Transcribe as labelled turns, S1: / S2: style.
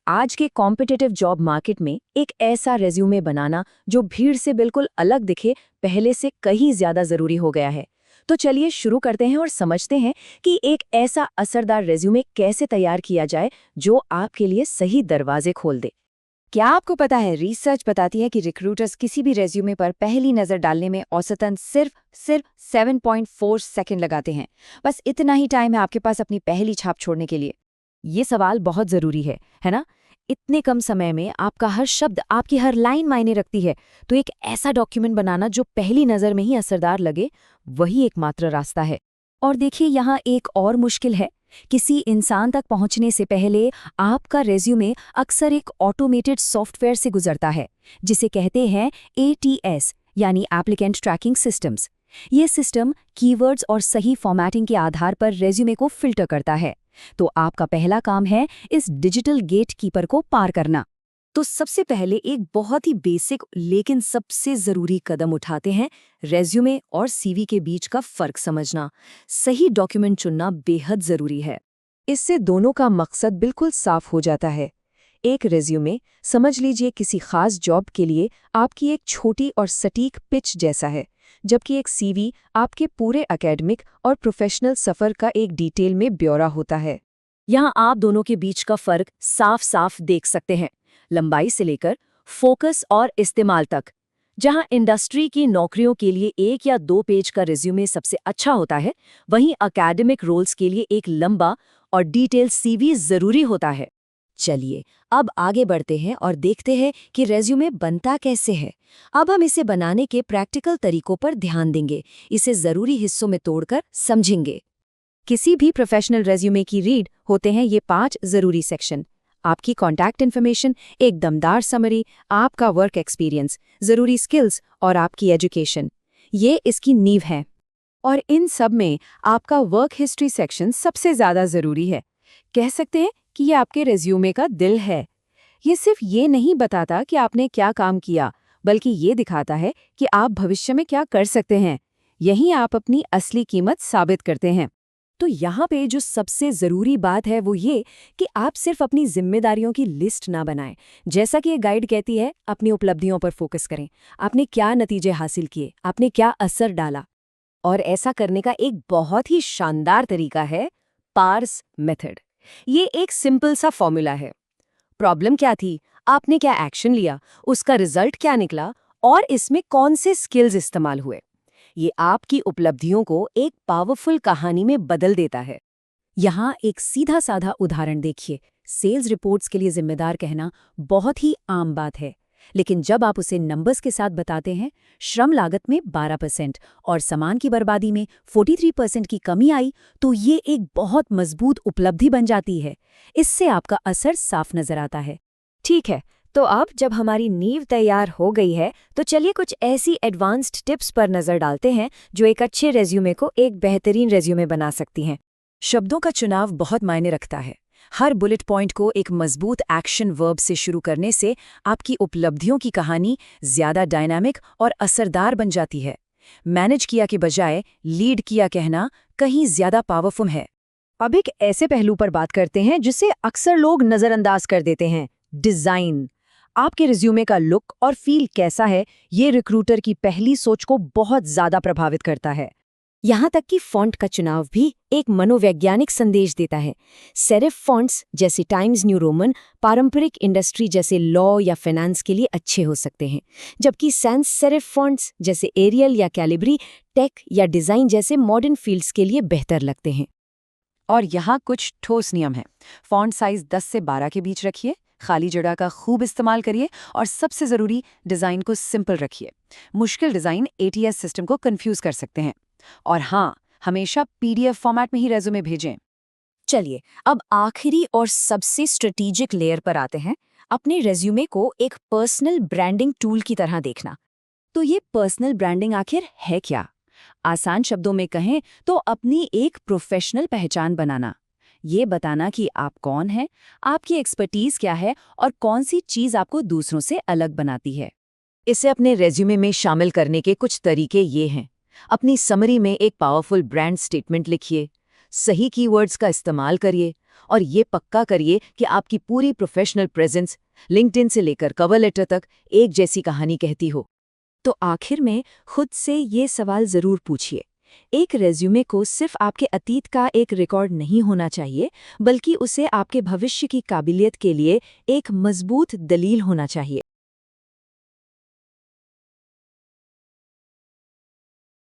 S1: आज के competitive job market में एक ऐसा रेज्यूमे बनाना जो भीड़ से बिल्कुल अलग दिखे, पहले से कहीं ज्यादा जरूरी हो गया है। तो चलिए शुरू करते हैं और समझते हैं कि एक ऐसा असरदार रेज्यूमे कैसे तैयार किया जाए जो आपके लिए सही दरवाजे खोल दे।
S2: क्या आपको पता है, रिसर्च बताती है कि रिक्रूटर्स किसी भी रेज्यूमे पर पहली नज़र डालने में औसतन सिर्फ 7.4 सेकंड लगाते हैं। बस इतना ही टाइम है आपके पास अपनी पहली छाप छोड़ने के लिए। ये सवाल बहुत ज़रूरी है ना? इतने कम समय में आपका हर शब्द, आपकी हर लाइन मायने रखती है। तो एक ऐसा डॉक्यूमेंट बनाना जो पहली नज़र में ही असरदार लगे, वही एकमात्र रास्ता है। और देखिए, यहाँ एक और मुश्किल है। किसी इंसान तक पहुंचने से पहले आपका रेज्यूमे अक्सर एक ऑटोमेटेड सॉफ्टवेयर से गुजरता है, जिसे कहते हैं ATS यानी एप्लीकेंट ट्रैकिंग सिस्टम्स। ये सिस्टम कीवर्ड्स और सही फॉर्मेटिंग के आधार पर रेज्यूमे को फिल्टर करता है। तो आपका पहला काम है इस डिजिटल गेट कीपर को पार करना। तो सबसे पहले एक बहुत ही बेसिक लेकिन सबसे जरूरी कदम उठाते हैं, रेज्यूमे और CV के बीच का फर्क समझना। सही डॉक्यूमेंट चुनना बेहद जरूरी है।
S1: इससे दोनों का मकसद बिल्कुल साफ हो जाता है। एक रेज्यूमे, समझ लीजिए, किसी खास जॉब के लिए आपकी एक छोटी और सटीक पिच जैसा है, जबकि एक CV आपके पूरे एकेडमिक और प्रोफेशनल सफर का एक डिटेल में ब्यौरा होता है।
S2: यहाँ आप दोनों के बीच का फर्क साफ साफ देख सकते हैं, लंबाई से लेकर फोकस और इस्तेमाल तक। जहाँ इंडस्ट्री की नौकरियों के लिए 1 या 2 पेज का रिज्यूमे सबसे अच्छा होता है, वहीं एकेडमिक रोल्स के लिए एक लंबा और डिटेल CV जरूरी होता है। चलिए, अब आगे बढ़ते हैं और देखते हैं कि रेज्यूमे बनता कैसे है। अब हम इसे बनाने के प्रैक्टिकल तरीकों पर ध्यान देंगे, इसे जरूरी हिस्सों में तोड़कर समझेंगे। किसी भी प्रोफेशनल रेज्यूमे की रीड होते हैं ये 5 जरूरी सेक्शन। आपकी कॉन्टैक्ट इन्फॉर्मेशन, एक दमदार समरी, आपका वर्क एक्सपीरियंस, जरूरी स्किल्स और आपकी एजुकेशन, ये इसकी नींव है। और इन सब में आपका वर्क हिस्ट्री सेक्शन सबसे ज़्यादा ज़रूरी है। कह सकते हैं कि ये आपके रेज्यूमे का दिल है। ये सिर्फ ये नहीं बताता कि आपने क्या काम किया, बल्कि ये दिखाता है कि आप भविष्य में क्या कर सकते हैं। यहीं आप अपनी असली कीमत साबित करते हैं। तो यहाँ पे जो सबसे ज़रूरी बात है वो ये कि आप सिर्फ अपनी जिम्मेदारियों की लिस्ट ना बनाएं। जैसा कि ये गाइड कहती है, अपनी उपलब्धियों पर फोकस करें। आपने क्या नतीजे हासिल किए, आपने क्या असर डाला। और ऐसा करने का एक बहुत ही शानदार तरीका है पार्स मेथड। ये एक सिंपल सा फॉर्मूला है। प्रॉब्लम क्या थी, आपने क्या एक्शन लिया, उसका रिजल्ट क्या निकला और इसमें कौन से स्किल्स इस्तेमाल हुए। ये आपकी उपलब्धियों को एक पावरफुल कहानी में बदल देता है। यहाँ एक सीधा साधा उदाहरण देखिए। सेल्स रिपोर्ट्स के लिए जिम्मेदार कहना बहुत ही आम बात है, लेकिन जब आप उसे नंबर्स के साथ बताते हैं, श्रम लागत में 12% और सामान की बर्बादी में 43% की कमी आई, तो ये एक बहुत मजबूत उपलब्धि बन जाती है। इससे आपका असर साफ नजर आता है। ठीक है, तो अब जब हमारी नींव तैयार हो गई है, तो चलिए कुछ ऐसी एडवांस्ड टिप्स पर नजर डालते हैं जो एक अच्छे रेज्यूमे को एक बेहतरीन रेज्यूमे बना सकती हैं। शब्दों का चुनाव बहुत मायने रखता है। हर बुलेट पॉइंट को एक मजबूत एक्शन वर्ब से शुरू करने से आपकी उपलब्धियों की कहानी ज्यादा डायनामिक और असरदार बन जाती है। मैनेज किया के बजाय लीड किया कहना कहीं ज्यादा पावरफुल है। अब एक ऐसे पहलू पर बात करते हैं जिसे अक्सर लोग नजरअंदाज कर देते हैं, डिजाइन। आपके रिज्यूमे का लुक और फील कैसा है, ये रिक्रूटर की पहली सोच को बहुत ज्यादा प्रभावित करता है। यहाँ तक कि फॉन्ट का चुनाव भी एक मनोवैज्ञानिक संदेश देता है। सेरिफ फॉन्ट्स जैसे टाइम्स न्यू रोमन पारंपरिक इंडस्ट्री जैसे लॉ या फाइनेंस के लिए अच्छे हो सकते हैं, जबकि सैंस सेरिफ फॉन्ट्स जैसे एरियल या कैलिब्री टेक या डिजाइन जैसे मॉडर्न फील्ड्स के लिए बेहतर लगते हैं। और यहाँ कुछ ठोस नियम हैं। फॉन्ट साइज 10 से 12 के बीच रखिए, खाली जगह का खूब इस्तेमाल करिए और सबसे ज़रूरी, डिज़ाइन को सिंपल रखिए। मुश्किल डिज़ाइन ATS सिस्टम को कंफ्यूज कर सकते हैं। और हाँ, हमेशा PDF फॉर्मेट में ही रेज्यूमे भेजें। चलिए, अब आखिरी और सबसे स्ट्रेटेजिक लेयर पर आते हैं, अपने रेज्यूमे को एक पर्सनल ब्रांडिंग टूल की तरह देखना। तो ये पर्सनल ब्रांडिंग आखिर है क्या? आसान शब्दों में कहें तो अपनी एक प्रोफेशनल पहचान बनाना। ये बताना कि आप कौन हैं, आपकी एक्सपर्टीज क्या है और कौन सी चीज़ आपको दूसरों से अलग बनाती है। इसे अपने रेज्यूमे में शामिल करने के कुछ तरीके ये हैं। अपनी समरी में एक पावरफुल ब्रांड स्टेटमेंट लिखिए।
S1: सही कीवर्ड्स का इस्तेमाल करिए और ये पक्का करिए कि आपकी पूरी प्रोफेशनल प्रेजेंस लिंक्डइन से लेकर कवर लेटर तक एक जैसी कहानी कहती हो।
S2: तो आखिर में खुद से ये सवाल ज़रूर पूछिए। एक रेज्यूमे को सिर्फ आपके अतीत का एक रिकॉर्ड नहीं होना चाहिए, बल्कि उसे आपके भविष्य की काबिलियत के लिए एक मजबूत दलील होना चाहिए।